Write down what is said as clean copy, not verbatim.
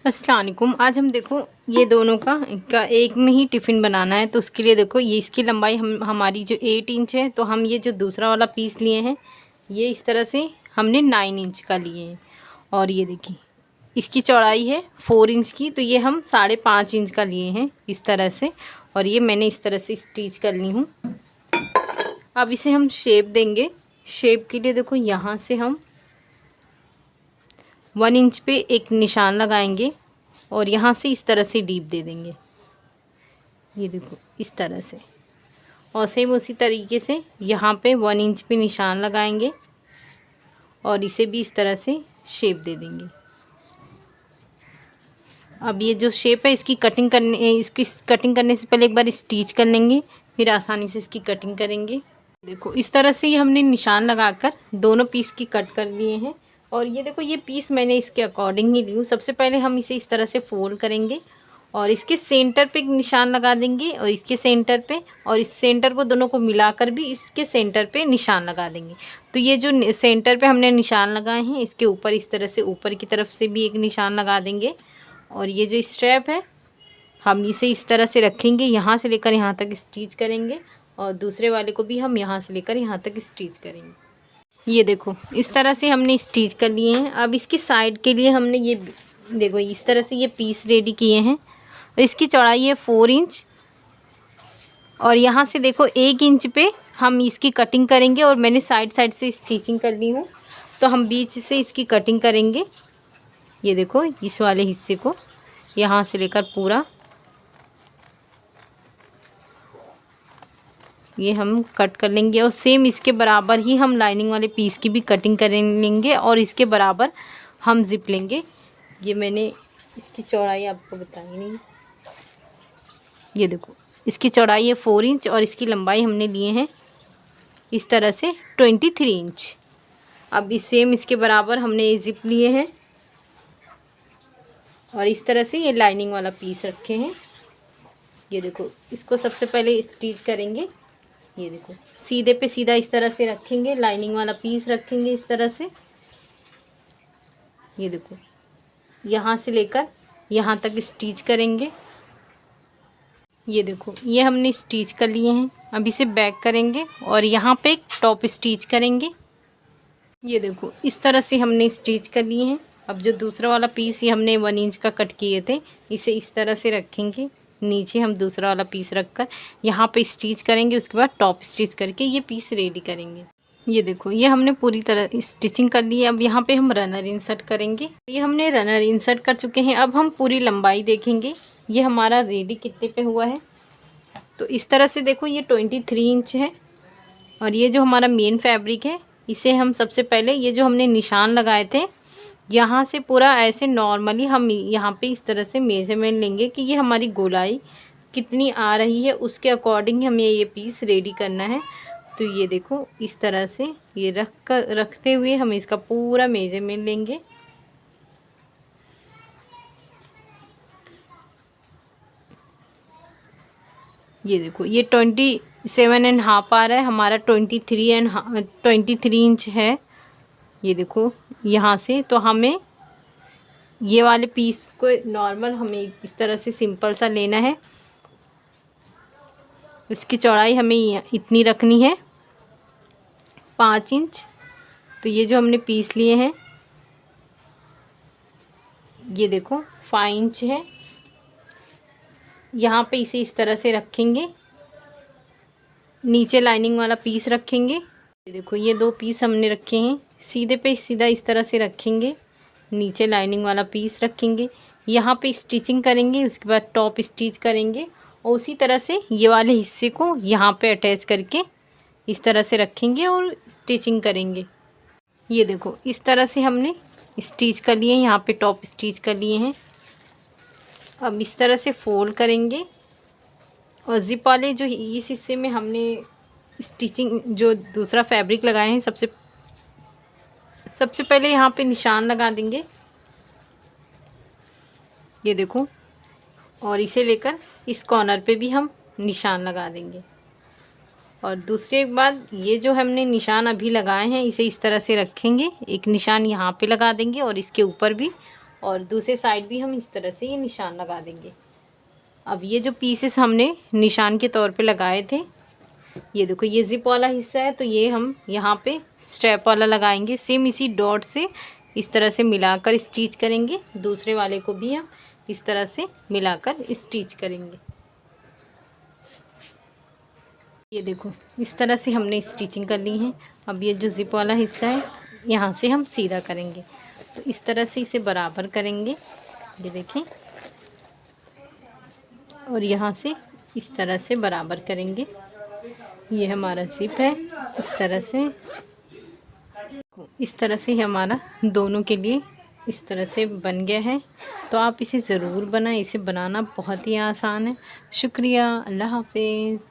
अस्सलाम वालेकुम। आज हम देखो ये दोनों का एक में ही टिफ़िन बनाना है। तो उसके लिए देखो ये इसकी लंबाई हमारी जो 8 इंच है, तो हम ये जो दूसरा वाला पीस लिए हैं ये इस तरह से हमने 9 इंच का लिए हैं। और ये देखिए इसकी चौड़ाई है 4 इंच की, तो ये हम 5.5 इंच का लिए हैं इस तरह से। और ये मैंने इस तरह से स्टिच कर ली हूँ। अब इसे हम शेप देंगे। शेप के लिए देखो यहाँ से हम 1 इंच पे एक निशान लगाएंगे और यहाँ से इस तरह से डीप दे देंगे। ये देखो इस तरह से। और सेम उसी तरीके से यहाँ पे 1 इंच पे निशान लगाएंगे और इसे भी इस तरह से शेप दे देंगे। अब ये जो शेप है इसकी कटिंग करने से पहले एक बार स्टिच कर लेंगे, फिर आसानी से इसकी कटिंग करेंगे। देखो इस तरह से ये हमने निशान लगाकर दोनों पीस की कट कर लिए हैं। और ये देखो ये पीस मैंने इसके अकॉर्डिंग ही ली हूँ। सबसे पहले हम इसे इस तरह से फोल्ड करेंगे और इसके सेंटर पे एक निशान लगा देंगे और इसके सेंटर पे, और इस सेंटर को दोनों को मिलाकर भी इसके सेंटर पे निशान लगा देंगे। तो ये जो सेंटर पे हमने निशान लगाए हैं इसके ऊपर इस तरह से ऊपर की तरफ से भी एक निशान लगा देंगे। और ये जो स्ट्रैप है हम इसे इस तरह से रखेंगे, यहाँ से लेकर यहाँ तक स्टिच करेंगे और दूसरे वाले को भी हम यहाँ से लेकर यहाँ तक स्टिच करेंगे। ये देखो इस तरह से हमने स्टिच कर लिए हैं। अब इसकी साइड के लिए हमने ये देखो इस तरह से ये पीस रेडी किए हैं। इसकी चौड़ाई है 4 इंच और यहाँ से देखो 1 इंच पे हम इसकी कटिंग करेंगे। और मैंने साइड से स्टिचिंग कर ली हूँ, तो हम बीच से इसकी कटिंग करेंगे। ये देखो इस वाले हिस्से को यहाँ से लेकर पूरा ये हम कट कर लेंगे। और सेम इसके बराबर ही हम लाइनिंग वाले पीस की भी कटिंग कर लेंगे और इसके बराबर हम जिप लेंगे। ये मैंने इसकी चौड़ाई आपको बताई नहीं। ये देखो इसकी चौड़ाई है 4 इंच और इसकी लंबाई हमने लिए हैं इस तरह से 23 इंच। अब इस सेम इसके बराबर हमने ये जिप लिए हैं और इस तरह से ये लाइनिंग वाला पीस रखे हैं। ये देखो इसको सबसे पहले स्टिच करेंगे। ये देखो सीधे पे सीधा इस तरह से रखेंगे, लाइनिंग वाला पीस रखेंगे इस तरह से। ये देखो यहाँ से लेकर यहाँ तक स्टिच करेंगे। ये देखो ये हमने स्टिच कर लिए हैं। अब इसे बैक करेंगे और यहाँ पे एक टॉप स्टिच करेंगे। ये देखो इस तरह से हमने स्टिच कर लिए हैं। अब जो दूसरा वाला पीस ये हमने 1 इंच का कट किए थे, इसे इस तरह से रखेंगे। नीचे हम दूसरा वाला पीस रखकर यहाँ पे स्टिच करेंगे, उसके बाद टॉप स्टिच करके ये पीस रेडी करेंगे। ये देखो ये हमने पूरी तरह स्टिचिंग कर ली है। अब यहाँ पे हम रनर इंसर्ट करेंगे। ये हमने रनर इंसर्ट कर चुके हैं। अब हम पूरी लंबाई देखेंगे ये हमारा रेडी कितने पे हुआ है। तो इस तरह से देखो ये 23 इंच है। और ये जो हमारा मेन फैब्रिक है इसे हम सबसे पहले ये जो हमने निशान लगाए थे यहाँ से पूरा ऐसे नॉर्मली हम यहाँ पे इस तरह से मेजरमेंट लेंगे कि ये हमारी गोलाई कितनी आ रही है, उसके अकॉर्डिंग हमें ये पीस रेडी करना है। तो ये देखो इस तरह से ये रखते हुए हम इसका पूरा मेजरमेंट लेंगे। ये देखो ये 27.5 आ रहा है, हमारा 23 इंच है। ये देखो यहाँ से तो हमें ये वाले पीस को नॉर्मल हमें इस तरह से सिंपल सा लेना है। इसकी चौड़ाई हमें इतनी रखनी है 5 इंच। तो ये जो हमने पीस लिए हैं ये देखो 5 इंच है। यहाँ पे इसे इस तरह से रखेंगे, नीचे लाइनिंग वाला पीस रखेंगे। ये देखो ये 2 पीस हमने रखे हैं, सीधे पे सीधा इस तरह से रखेंगे, नीचे लाइनिंग वाला पीस रखेंगे, यहाँ पे स्टिचिंग करेंगे, उसके बाद टॉप स्टिच करेंगे और उसी तरह से ये वाले हिस्से को यहाँ पे अटैच करके इस तरह से रखेंगे और स्टिचिंग करेंगे। ये देखो इस तरह से हमने स्टिच कर लिए, यहाँ पे टॉप स्टिच कर लिए हैं। अब इस तरह से फोल्ड करेंगे और जिप वाले जो इस हिस्से में हमने स्टिचिंग जो दूसरा फैब्रिक लगाए हैं सबसे पहले यहाँ पे निशान लगा देंगे। ये देखो और इसे लेकर इस कॉर्नर पे भी हम निशान लगा देंगे। और दूसरे बाद ये जो हमने निशान अभी लगाए हैं इसे इस तरह से रखेंगे, एक निशान यहाँ पे लगा देंगे और इसके ऊपर भी, और दूसरे साइड भी हम इस तरह से ये निशान लगा देंगे। अब ये जो पीसेस हमने निशान के तौर पे लगाए थे, ये देखो ये ज़िप वाला हिस्सा है, तो ये हम यहाँ पे स्ट्रैप वाला लगाएंगे। सेम इसी डॉट से इस तरह से मिलाकर स्टिच करेंगे। दूसरे वाले को भी हम इस तरह से मिलाकर स्टिच करेंगे। ये देखो इस तरह से हमने स्टिचिंग कर ली है। अब ये जो ज़िप वाला हिस्सा है यहाँ से हम सीधा करेंगे, तो इस तरह से इसे बराबर करेंगे, ये देखें, और यहाँ से इस तरह से बराबर करेंगे। ये हमारा ज़िप है। इस तरह से हमारा दोनों के लिए इस तरह से बन गया है। तो आप इसे ज़रूर बनाएं, इसे बनाना बहुत ही आसान है। शुक्रिया, अल्लाह हाफिज़।